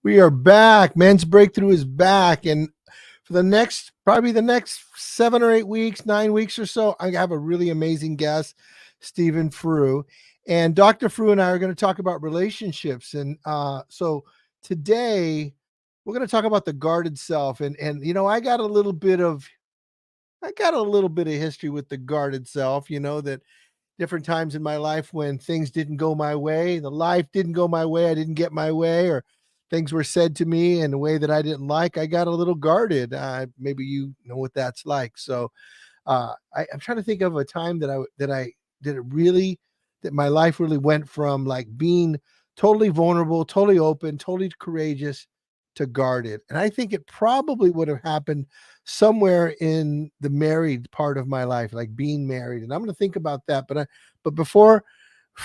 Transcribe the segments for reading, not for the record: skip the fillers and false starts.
We are back. Men's Breakthrough is back. And for probably the next 7 or 8 weeks, 9 weeks or so, I have a really amazing guest, Stephen Frew. And Dr. Frew and I are going to talk about relationships. And so today we're going to talk about the guarded self. And I got a little bit of history with the guarded self, that different times in my life when things didn't go my way, the life didn't go my way, I didn't get my way, or things were said to me in a way that I didn't like, I got a little guarded. Maybe you know what that's like. So I'm trying to think of a time that my life really went from like being totally vulnerable, totally open, totally courageous to guarded. And I think it probably would have happened somewhere in the married part of my life, like being married. And I'm going to think about that. But before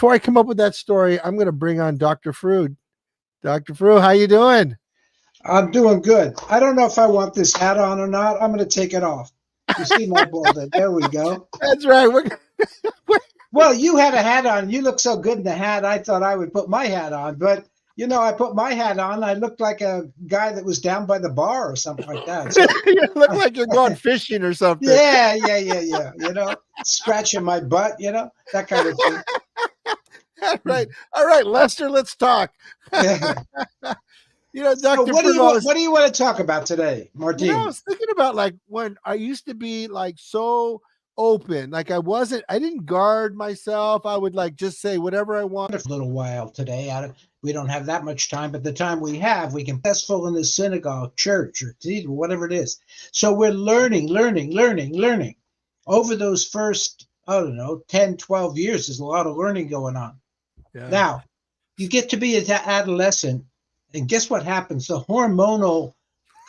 I come up with that story, I'm going to bring on Dr. Frew. Dr. Frew, how you doing? I'm doing good. I don't know if I want this hat on or not. I'm going to take it off. You see my bald head. There we go. That's right. Well, you had a hat on. You look so good in the hat. I thought I would put my hat on. But, I put my hat on. I looked like a guy that was down by the bar or something like that. So, you look like you're going fishing or something. Yeah. Scratching my butt, that kind of thing. All right, Lester, let's talk. Dr. So what do you want to talk about today, Martin? I was thinking about like when I used to be like so open, like I didn't guard myself. I would like just say whatever I want. A little while today. We don't have that much time, but the time we have, we can be successful in the synagogue, church, or cathedral, whatever it is. So we're learning. Over those first, 10, 12 years, there's a lot of learning going on. Yeah. Now, you get to be an adolescent, and guess what happens? The hormonal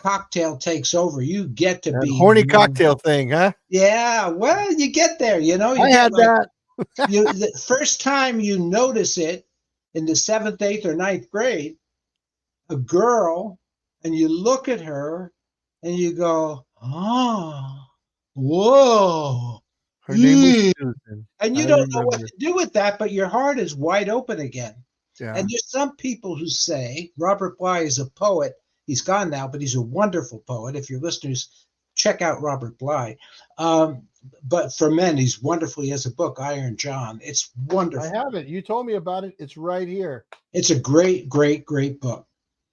cocktail takes over. You get to be horny cocktail thing, huh? Yeah, well, you get there, I had that. The first time you notice it in the 7th, 8th, or 9th grade, a girl, and you look at her and you go, oh, whoa. Her name was Susan. And you don't know what to do with that, but your heart is wide open again. Yeah. And there's some people who say, Robert Bly is a poet. He's gone now, but he's a wonderful poet. If your listeners check out Robert Bly. But for men, he's wonderful. He has a book, Iron John. It's wonderful. I have it. You told me about it. It's right here. It's a great, great, great book.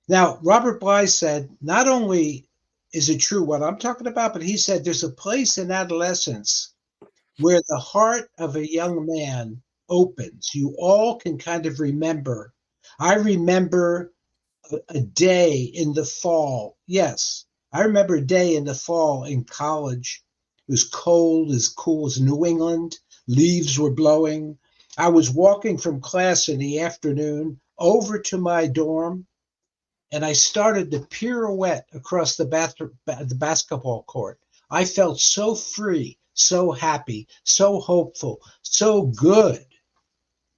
Now, Robert Bly said, not only is it true what I'm talking about, but he said there's a place in adolescence where the heart of a young man opens. You all can kind of remember. I remember a day in the fall. Yes, I remember a day in the fall in college. It was cold, as cool as New England. Leaves were blowing. I was walking from class in the afternoon over to my dorm, and I started to pirouette across the basketball court. I felt so free, so happy, so hopeful, so good.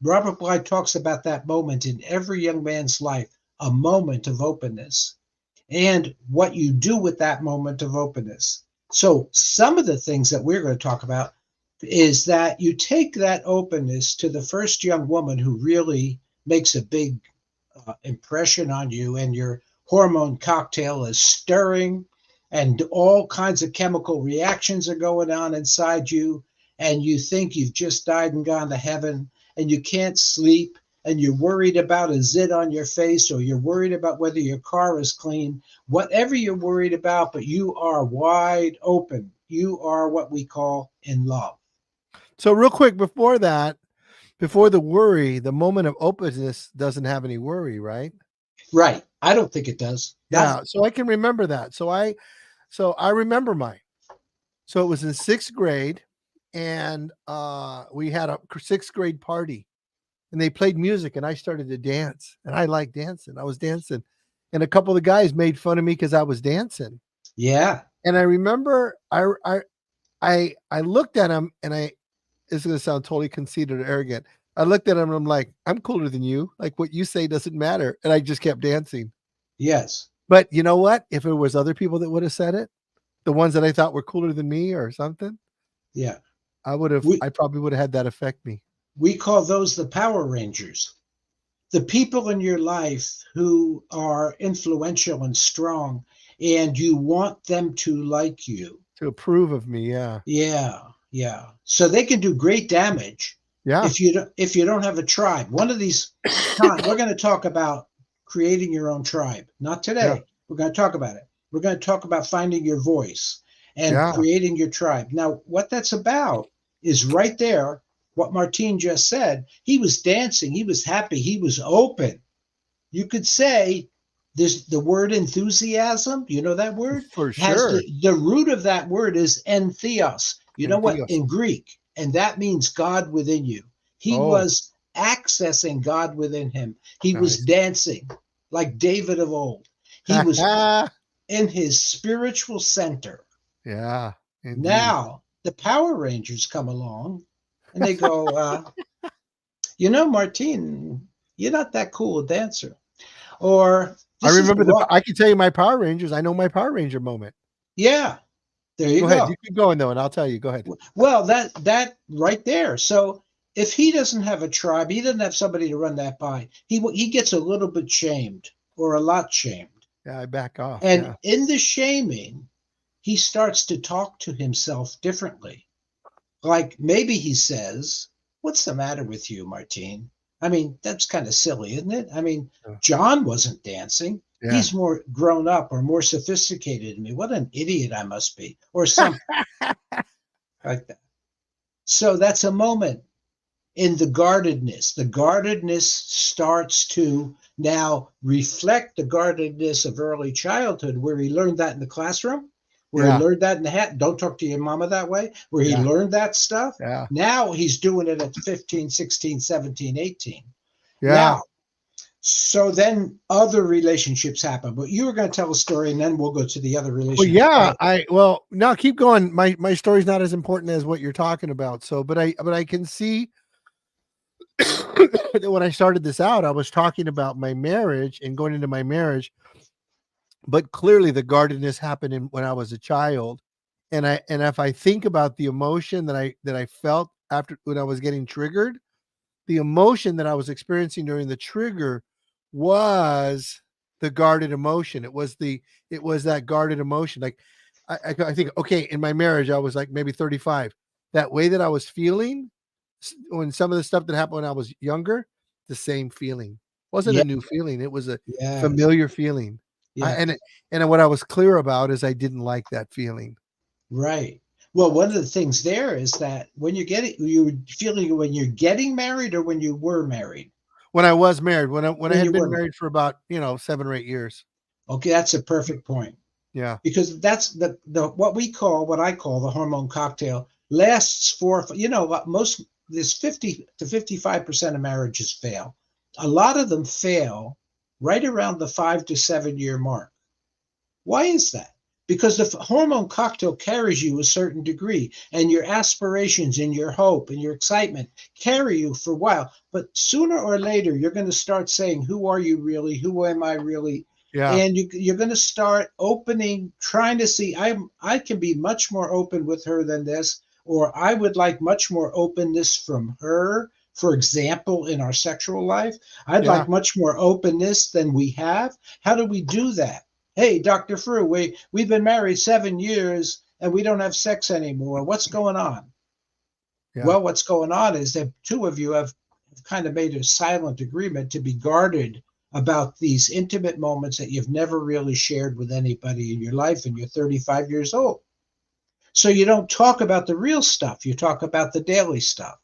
Robert Bly talks about that moment in every young man's life, a moment of openness, and what you do with that moment of openness. So some of the things that we're going to talk about is that you take that openness to the first young woman who really makes a big impression on you, and your hormone cocktail is stirring, and all kinds of chemical reactions are going on inside you, and you think you've just died and gone to heaven, and you can't sleep, and you're worried about a zit on your face, or you're worried about whether your car is clean, whatever you're worried about, but you are wide open. You are what we call in love. So real quick, before the worry, the moment of openness doesn't have any worry, right? Right. I don't think it does. Yeah. So I can remember that. So I remember mine. So it was in 6th grade, and we had a 6th grade party, and they played music, and I started to dance, and I liked dancing. I was dancing, and a couple of the guys made fun of me because I was dancing. Yeah. And I remember I looked at him, and it's going to sound totally conceited or arrogant. I looked at him and I'm like, I'm cooler than you. Like, what you say doesn't matter. And I just kept dancing. Yes. But you know what? If it was other people that would have said it, the ones that I thought were cooler than me or something. Yeah. I probably would have had that affect me. We call those the Power Rangers. the people in your life who are influential and strong, and you want them to like you. To approve of me, yeah. Yeah, yeah. So they can do great damage Yeah. if you don't have a tribe. One of these times we're going to talk about creating your own tribe. Not Yeah. today. We're going to talk about it. We're going to talk about finding your voice and Yeah. creating your tribe. Now, what that's about is right there. What Martine just said. He was dancing. He was happy. He was open. You could say this the word enthusiasm, you know that word? For Has sure. the root of that word is entheos. You know And what? Theos. In Greek, and that means God within you. He Oh, was accessing God within him. He was nice. dancing like David of old. He was in his spiritual center. Yeah, indeed. Now, the Power Rangers come along and they go, you know, Martine, you're not that cool a dancer. Or I this is remember the wrong. I can tell you my Power Rangers. I know my Power Ranger moment. Yeah, there you Go ahead. You go. keep going though, and I'll tell you. Go ahead. Well, that right there. So if he doesn't have a tribe, he doesn't have somebody to run that by. He gets a little bit shamed or a lot shamed, Yeah, I back off. and Yeah. in the shaming, he starts to talk to himself differently. Like maybe he says, "What's the matter with you, Martine?" I mean, that's kind of silly, isn't it? I mean, Yeah. John wasn't dancing. Yeah. He's more grown up or more sophisticated than me. What an idiot I must be, or something like that. So that's a moment in the guardedness. The guardedness starts to now reflect the guardedness of early childhood, where he learned that in the classroom, where he Yeah. learned that in the hat. Don't talk to your mama that way, where he Yeah. learned that stuff. Yeah. Now he's doing it at 15, 16, 17, 18. Yeah. Now, so then other relationships happen. But you were going to tell a story and then we'll go to the other Well, relationship. yeah. Now keep going. My story's not as important as what you're talking about. So, but I can see that when I started this out, I was talking about my marriage and going into my marriage, but clearly the guardedness happened when I was a child. And if I think about the emotion that I felt after when I was getting triggered, the emotion that I was experiencing during the trigger was the guarded emotion. It was that guarded emotion. Like I think, okay, in my marriage, I was like maybe 35. That way that I was feeling when some of the stuff that happened when I was younger, the same feeling. Wasn't Yeah. a new feeling. It was a Yes. familiar feeling. I, Yeah. and what I was clear about is I didn't like that feeling. Right. Well, one of the things there is that when you're feeling when you're getting married or when you were married? When I was married, when I When had you been were. married for about, 7 or 8 years. Okay, that's a perfect point. Yeah. Because that's the what I call the hormone cocktail lasts for, most there's 50 to 55% of marriages fail. A lot of them fail right around the 5 to 7 year mark. Why is that? Because the hormone cocktail carries you a certain degree, and your aspirations and your hope and your excitement carry you for a while. But sooner or later, you're going to start saying, "Who are you really? Who am I really?" Yeah. And you're going to start opening, trying to see, I can be much more open with her than this, or I would like much more openness from her. For example, in our sexual life, I'd Yeah. like much more openness than we have. How do we do that? Hey, Dr. Frew, we've been married 7 years and we don't have sex anymore. What's going on? Yeah. Well, what's going on is that two of you have kind of made a silent agreement to be guarded about these intimate moments that you've never really shared with anybody in your life, and you're 35 years old. So you don't talk about the real stuff, you talk about the daily stuff.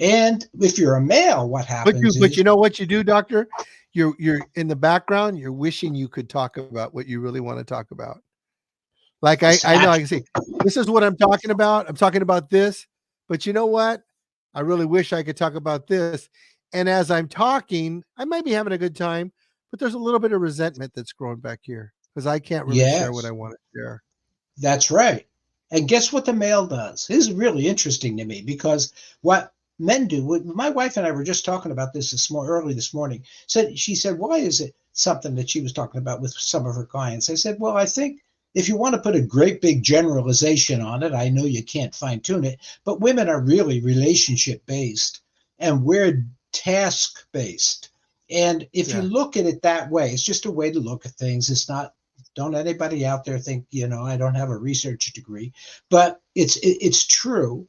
And if you're a male, what happens But is, you know what you do, doctor? You're in the background, you're wishing you could talk about what you really want to talk about. Like I know I can say, this is what I'm talking about. I'm talking about this, but you know what? I really wish I could talk about this. And as I'm talking, I might be having a good time, but there's a little bit of resentment that's growing back here because I can't really share what I yes, want to share. that's right. And guess what the male does? This is really interesting to me because what men do, my wife and I were just talking about this early this morning. She said, why is it something that she was talking about with some of her clients? I said, well, I think if you want to put a great big generalization on it, I know you can't fine tune it, but women are really relationship based, and we're task-based. And if you Yeah. look at it that way, it's just a way to look at things. It's not, don't anybody out there think, I don't have a research degree, but it's true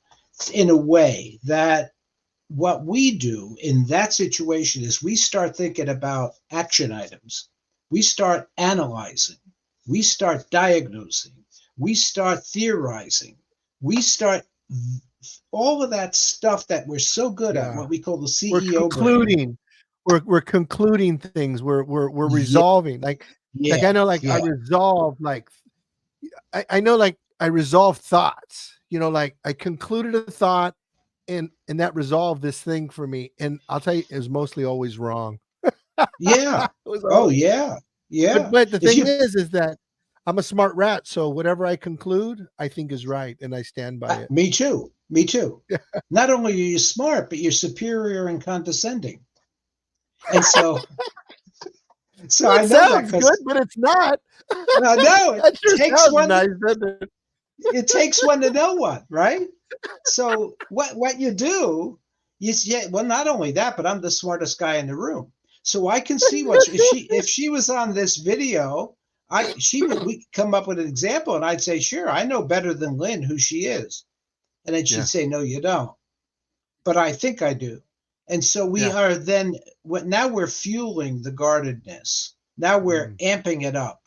in a way that what we do in that situation is we start thinking about action items. We start analyzing. We start diagnosing. We start theorizing. We start all of that stuff that we're so good at, Yeah. what we call the We're CEO brain. concluding. We're concluding things. We're Yeah, resolving. Like yeah, I know, like I yeah, resolve, like I know, like I resolve thoughts. Like I concluded a thought, and that resolved this thing for me. And I'll tell you, it was mostly always wrong. yeah. It was Oh, always, yeah, but yeah. but the If thing you is that I'm a smart rat. So whatever I conclude, I think is right, and I stand by it. Me too. Me too. Not only are you smart, but you're superior and condescending. And so Well, I it know that sounds good, because but it's not. no, That sure sounds nice, doesn't it? it takes one to know one, right? So what you do, yeah, well, not only that, but I'm the smartest guy in the room. So I can see what if she was on this video, she would we come up with an example and I'd say, sure, I know better than Lynn who she is. And then she'd Yeah, say, no, you don't. But I think I do. And so we yeah. are then now we're fueling the guardedness. Now we're Mm. amping it up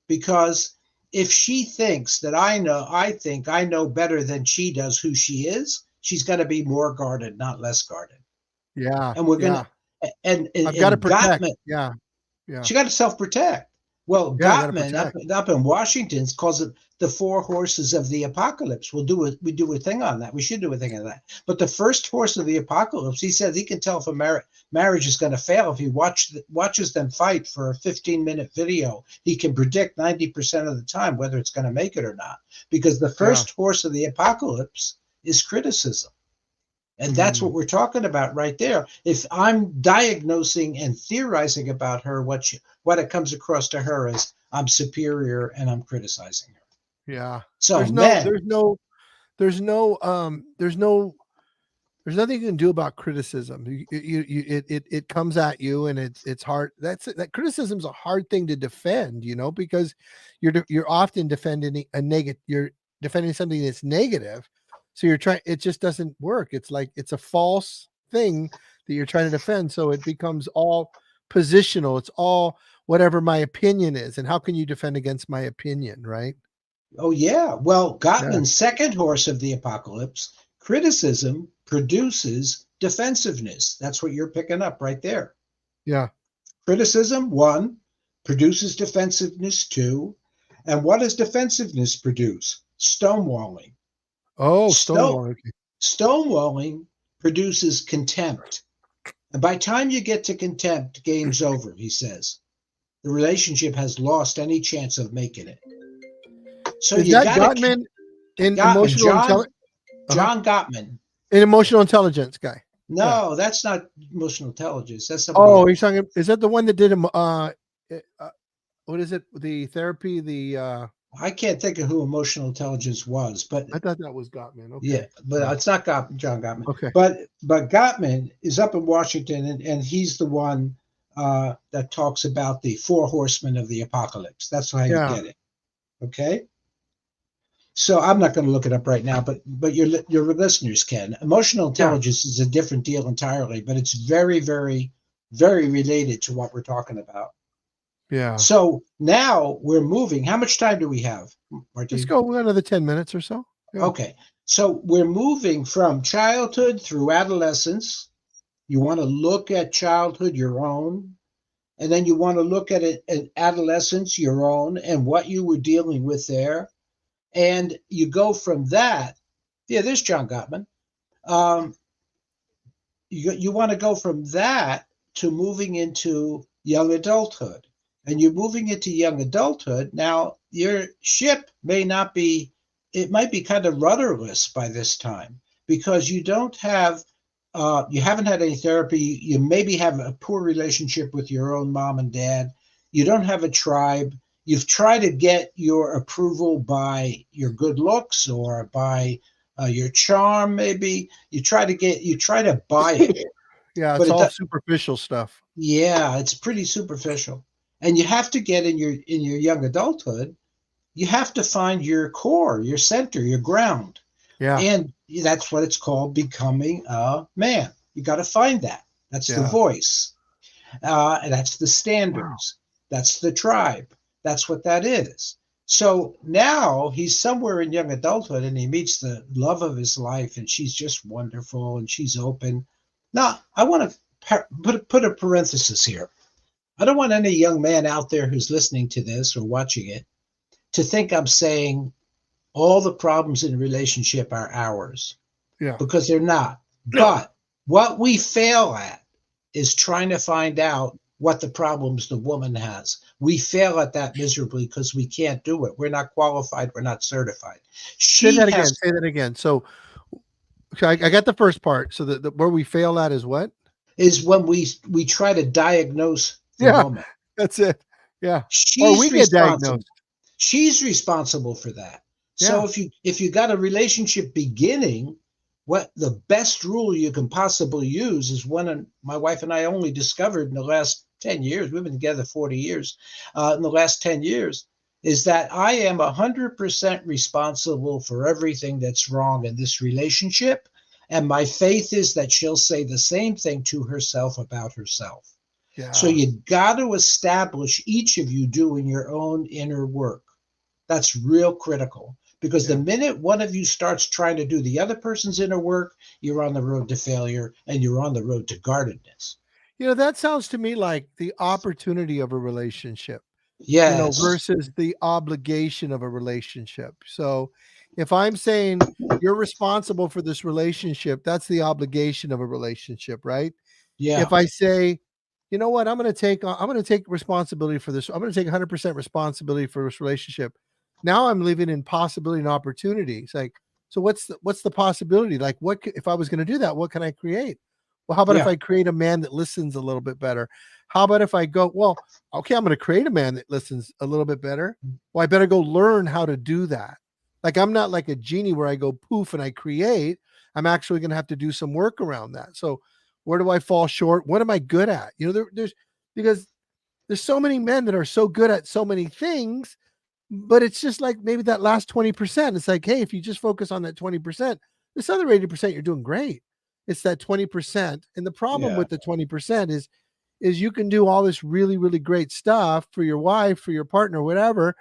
because if she thinks that I know better than she does who she is, she's got to be more guarded, not less guarded. Yeah, And we're gonna yeah. and I've got to and protect. Gottman, Yeah, yeah, she got to self-protect. Well, yeah. I got to Gottman up protect. up in Washington calls it the four horses of the apocalypse. We do a thing on that. We should do a thing on that. But the first horse of the apocalypse, he says he can tell if a marriage is going to fail if he watches them fight for a 15-minute video. He can predict 90% of the time whether it's going to make it or not, because the Yeah. first horse of the apocalypse is criticism. And that's what Mm. we're talking about right there. If I'm diagnosing and theorizing about her, what it comes across to her is I'm superior and I'm criticizing her. Yeah. So There's no. men, There's no. There's no. There's no. There's nothing you can do about criticism. It comes at you, and it's hard. That criticism's a hard thing to defend, because you're often defending a negative. You're defending something that's negative, so you're trying. It just doesn't work. It's like it's a false thing that you're trying to defend. So it becomes all positional. It's all whatever my opinion is, and how can you defend against my opinion, right? oh yeah. Well, Yeah, Gottman's second horse of the apocalypse, criticism produces defensiveness. That's what you're picking up right there. yeah. Criticism, one, produces defensiveness, two. And what does defensiveness produce? Stonewalling. Oh, Stone, Stonewall. Okay. Stonewalling produces contempt. And by the time you get to contempt, game's over, he says. The relationship has lost any chance of making it. So Is you that got to Gottman in Gottman, uh-huh. John Gottman. An emotional intelligence guy? Yeah. No, that's not emotional intelligence. That's somebody Oh, he's else. talking. Is that the one that did him? What is it? The therapy. I can't think of who emotional intelligence was, but I thought that was Gottman. yeah, Okay. but Yeah. it's not John Gottman. Okay. But Gottman is up in Washington, and he's the one that talks about the four horsemen of the apocalypse. That's how you Yeah. get it. Okay. So I'm not going to look it up right now, but your listeners can. Emotional Yeah. intelligence is a different deal entirely, but it's very, very, very related to what we're talking about. Yeah. So now we're moving. How much time do we have, Let's Martin? go another 10 minutes or so. Yeah. Okay. So we're moving from childhood through adolescence. You want to look at childhood, your own, and then you want to look at it at adolescence, your own, and what you were dealing with there. And you go from that. Yeah, there's John Gottman. Um, you want to go from that to moving into young adulthood. And you're moving into young adulthood. Now, your ship it might be kind of rudderless by this time because you haven't had any therapy. You maybe have a poor relationship with your own mom and dad. You don't have a tribe. You've tried to get your approval by your good looks or by your charm, maybe. You try to buy it. Yeah, but it's it all does. superficial stuff. Yeah, it's pretty superficial. And you have to get in your young adulthood, you have to find your core, your center, your ground. Yeah, And that's what it's called, becoming a man. You got to find that. That's the yeah. voice. And that's the Wow. standards. That's the tribe. That's what that is. So now he's somewhere in young adulthood and he meets the love of his life, and she's just wonderful and she's open. Now, I want to put a parenthesis here. I don't want any young man out there who's listening to this or watching it to think I'm saying all the problems in a relationship are ours, Yeah. because they're not. No. But what we fail at is trying to find out what the problems the woman has. We fail at that miserably because we can't do it. We're not qualified. We're not certified. Say She that again. has Say that again. So, okay, I got the first part. So the where we fail at is what? is when we try to diagnose the Yeah, woman. that's it. Yeah. Or She's we get responsible. diagnosed. She's responsible for that. So Yeah. if you got a relationship beginning, what the best rule you can possibly use is one my wife and I only discovered in the last 10 years. We've been together 40 years. In the last 10 years, is that I am 100% responsible for everything that's wrong in this relationship. And my faith is that she'll say the same thing to herself about herself. So Yeah. you got to establish, each of you doing your own inner work. That's real critical, because the Yeah. minute one of you starts trying to do the other person's inner work, you're on the road to failure and you're on the road to guardedness. That sounds to me like the opportunity of a relationship, Yes. versus the obligation of a relationship. So if I'm saying you're responsible for this relationship, that's the obligation of a relationship, right? Yeah. If I say, you know what, I'm going to take responsibility for this. I'm going to take 100% responsibility for this relationship. Now I'm living in possibility and opportunity. It's like, so what's the possibility? Like, if I was going to do that, what can I create? Well, how about if Yeah. I create a man that listens a little bit better? How about if I go, well, okay, I'm going to create a man that listens a little bit better. Well, I better go learn how to do that. Like, I'm not like a genie where I go poof and I create. I'm actually going to have to do some work around that. So where do I fall short? What am I good at? There's because there's so many men that are so good at so many things, but it's just like maybe that last 20%. It's like, hey, if you just focus on that 20%, this other 80%, you're doing great. It's that 20%. And the problem Yeah. with the 20% is you can do all this really, really great stuff for your wife, for your partner, whatever,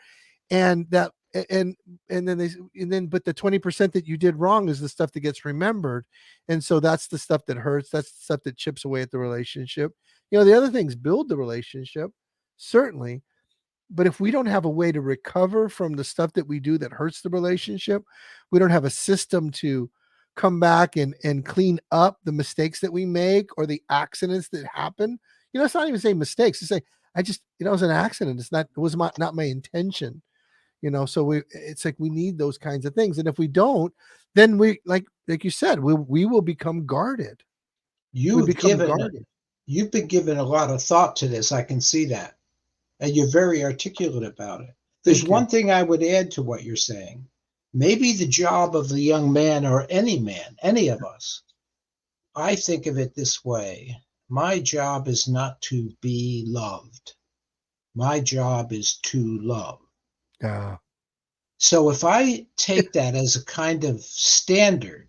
and that and then but the 20% that you did wrong is the stuff that gets remembered, and so that's the stuff that hurts, that's the stuff that chips away at the relationship. The other things build the relationship, certainly, but if we don't have a way to recover from the stuff that we do that hurts the relationship, we don't have a system to come back and clean up the mistakes that we make or the accidents that happen. It's not even saying mistakes, it's like, I just, it was an accident, it was not my intention. So it's like we need those kinds of things, and if we don't, then we, like you said, we will become guarded. We You've become given guarded. you've been given a lot of thought to this. I can see that. And you're very articulate about it. There's Thank you. one thing I would add to what you're saying. Maybe the job of the young man, any of us, I think of it this way. My job is not to be loved. My job is to love. Yeah. So if I take that as a kind of standard,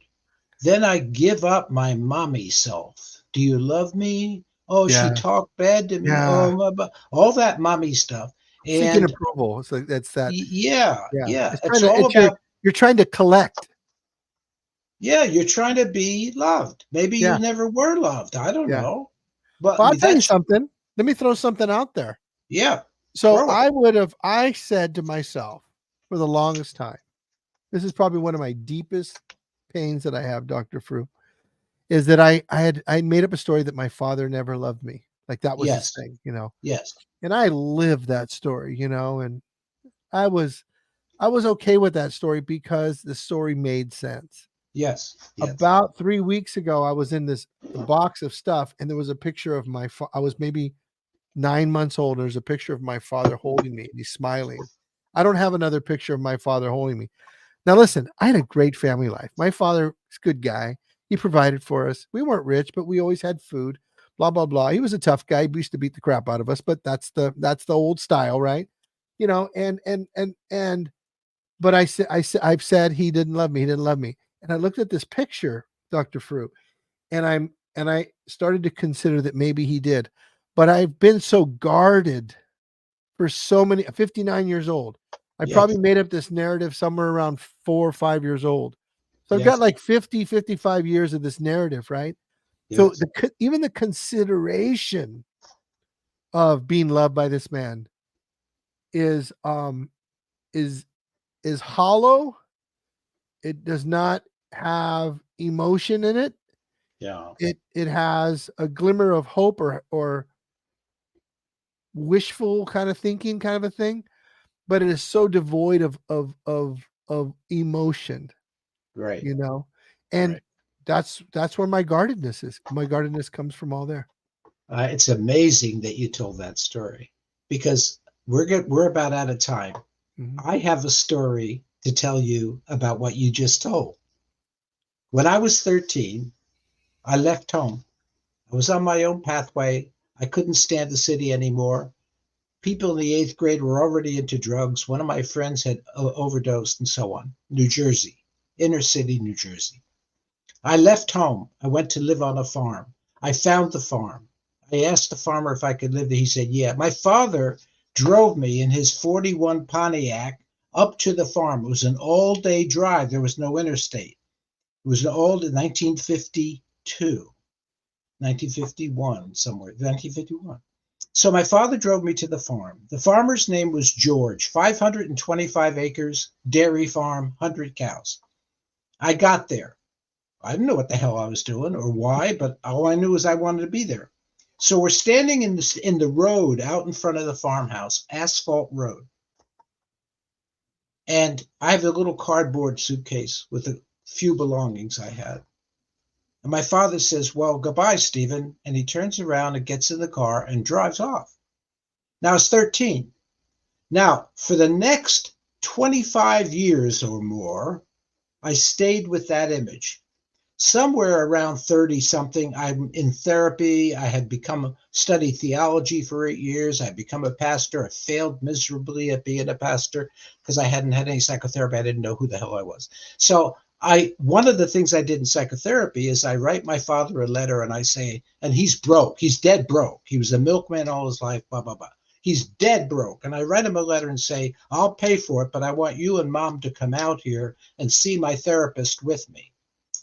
then I give up my mommy self. Do you love me? Oh, she Yeah. talked bad to me. Yeah. Oh, all that mommy stuff. Seeking And approval. It's like that's that. yeah, Yeah. yeah, It's trying it's to all it's about, you're trying to collect. yeah, you're trying to be loved. Maybe you Yeah. never were loved. I don't Yeah. know. But Well, I'll tell you that's, something. Let me throw something out there. yeah, So throw it. I said to myself for the longest time, this is probably one of my deepest pains that I have, Dr. Fru, is that I made up a story that my father never loved me. Like that was his Yes, thing. yes, And I lived that story, and I was I was okay with that story because the story made sense. yes, yes, About 3 weeks ago, I was in this box of stuff, and there was a picture of I was maybe 9 months old, and there's a picture of my father holding me, and he's smiling. I don't have another picture of my father holding me. Now listen, I had a great family life. My father is a good guy. He provided for us. We weren't rich, but we always had food. Blah blah blah. He was a tough guy. He used to beat the crap out of us, but that's the old style, right? You know, and but I've said he didn't love me. He didn't love me. And I looked at this picture, Dr. Fruit, and I started to consider that maybe he did. But I've been so guarded for so many 59 years old. I probably Yes. made up this narrative somewhere around 4 or 5 years old. So I've got Yes. like 50, 55 years of this narrative, right? So Yes. even the consideration of being loved by this man is is is hollow. It does not have emotion in it. Yeah. It has a glimmer of hope or wishful kind of thinking kind of a thing, but it is so devoid of emotion, Right. you know. And Right. that's where my guardedness is. My guardedness comes from all there. It's amazing that you told that story because we're about out of time. Mhm. I have a story to tell you about what you just told. When I was 13, I left home. I was on my own pathway. I couldn't stand the city anymore. People in the eighth grade were already into drugs. One of my friends had overdosed and so on. New Jersey, inner city, New Jersey. I left home. I went to live on a farm. I found the farm. I asked the farmer if I could live there. He said, yeah. My father drove me in his 41 Pontiac up to the farm. It was an all day drive. There was no interstate. It was an old 1952, 1951, somewhere, 1951. So my father drove me to the farm. The farmer's name was George, 525 acres, dairy farm, 100 cows. I got there. I didn't know what the hell I was doing or why, but all I knew is I wanted to be there. So we're standing in the road out in front of the farmhouse, asphalt road. And I have a little cardboard suitcase with a few belongings I had. And my father says, well, goodbye, Stephen. And he turns around and gets in the car and drives off. Now I was 13. Now, for the next 25 years or more, I stayed with that image. Somewhere around 30 something, I'm in therapy. I had studied theology for 8 years. I had become a pastor. I failed miserably at being a pastor because I hadn't had any psychotherapy. I didn't know who the hell I was. So one of the things I did in psychotherapy is I write my father a letter and I say, and he's broke. He's dead broke. He was a milkman all his life, blah, blah, blah. He's dead broke. And I write him a letter and say, I'll pay for it, but I want you and mom to come out here and see my therapist with me.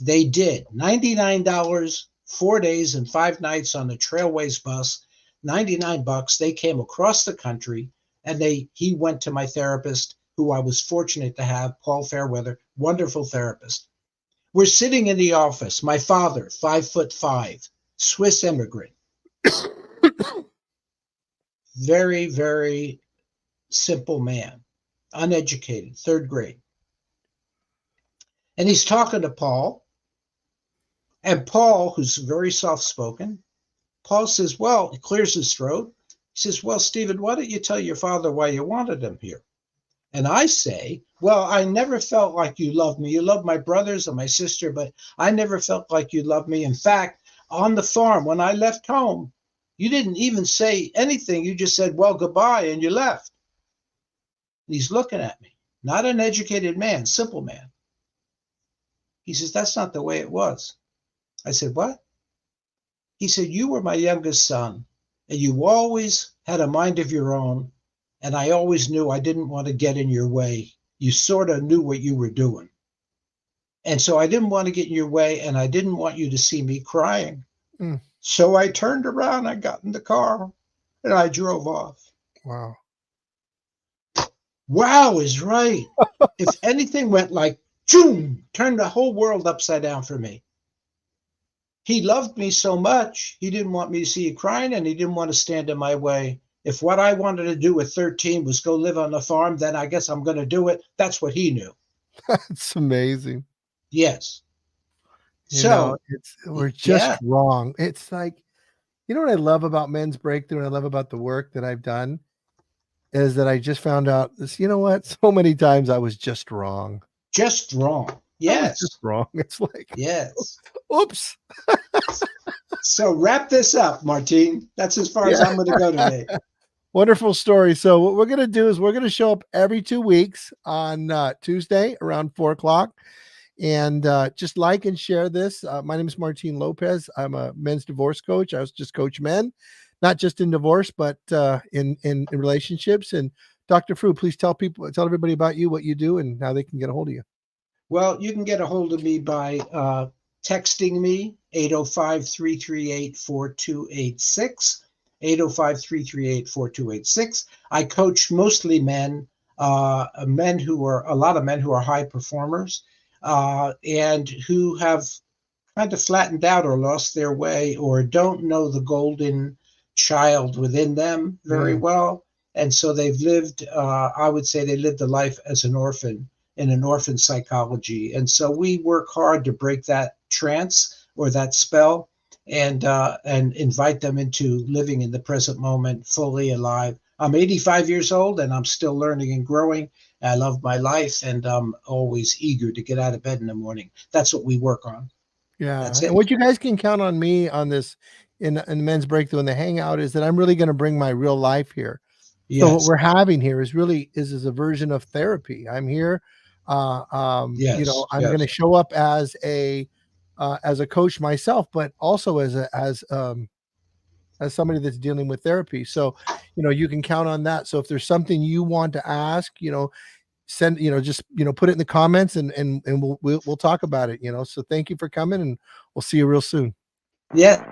They did. $99, 4 days and 5 nights on the Trailways bus, $99. They came across the country and he went to my therapist, who I was fortunate to have, Paul Fairweather, wonderful therapist. We're sitting in the office. My father, 5'5", Swiss immigrant, very, very simple man, uneducated, third grade. And he's talking to Paul. And Paul, who's very soft-spoken, Paul says, well, he clears his throat. He says, well, Stephen, why don't you tell your father why you wanted him here? And I say, well, I never felt like you loved me. You loved my brothers and my sister, but I never felt like you loved me. In fact, on the farm, when I left home, you didn't even say anything. You just said, well, goodbye, and you left. And he's looking at me, not an educated man, simple man. He says, that's not the way it was. I said, what? He said, you were my youngest son, and you always had a mind of your own, and I always knew I didn't want to get in your way. You sort of knew what you were doing. And so I didn't want to get in your way, and I didn't want you to see me crying. Mm. So I turned around, I got in the car, and I drove off. Wow. Wow is right. If anything went like, boom, turned the whole world upside down for me. He loved me so much, he didn't want me to see you crying, and he didn't want to stand in my way. If what I wanted to do at 13 was go live on the farm, then I guess I'm going to do it. That's what he knew. That's amazing. Yes. You know, So, we're just yeah, wrong. It's like, you know what I love about Men's Breakthrough and I love about the work that I've done is that I just found out this, you know what? So many times I was just wrong. just wrong. I was just Yes. wrong. It's like Yes. Oops. So wrap this up, Martine. That's as far as Yeah. I'm going to go today. Wonderful story. So what we're going to do is we're going to show up every 2 weeks on Tuesday around 4 o'clock. And just like and share this. My name is Martine Lopez. I'm a men's divorce coach. I was just coach men, not just in divorce, but in relationships. And Dr. Fu, please tell everybody about you, what you do, and how they can get a hold of you. Well, you can get a hold of me by texting me, 805-338-4286, 805-338-4286. I coach mostly men, a lot of men who are high performers, and who have kind of flattened out or lost their way or don't know the golden child within them very Mm, well. And so they've lived, I would say they lived a life as an orphan in an orphan psychology. And so we work hard to break that trance or that spell and invite them into living in the present moment, fully alive. I'm 85 years old and I'm still learning and growing. I love my life and I'm always eager to get out of bed in the morning. That's what we work on. yeah. That's And it. what you guys can count on me on this in the men's breakthrough and the hangout is that I'm really going to bring my real life here. So what Yes. we're having here is a version of therapy. I'm here. Yes. I'm going to Yes. show up as a coach myself, but also as somebody that's dealing with therapy. So, you can count on that. So if there's something you want to ask, send, just, put it in the comments and we'll talk about it, So thank you for coming and we'll see you real soon. Yeah.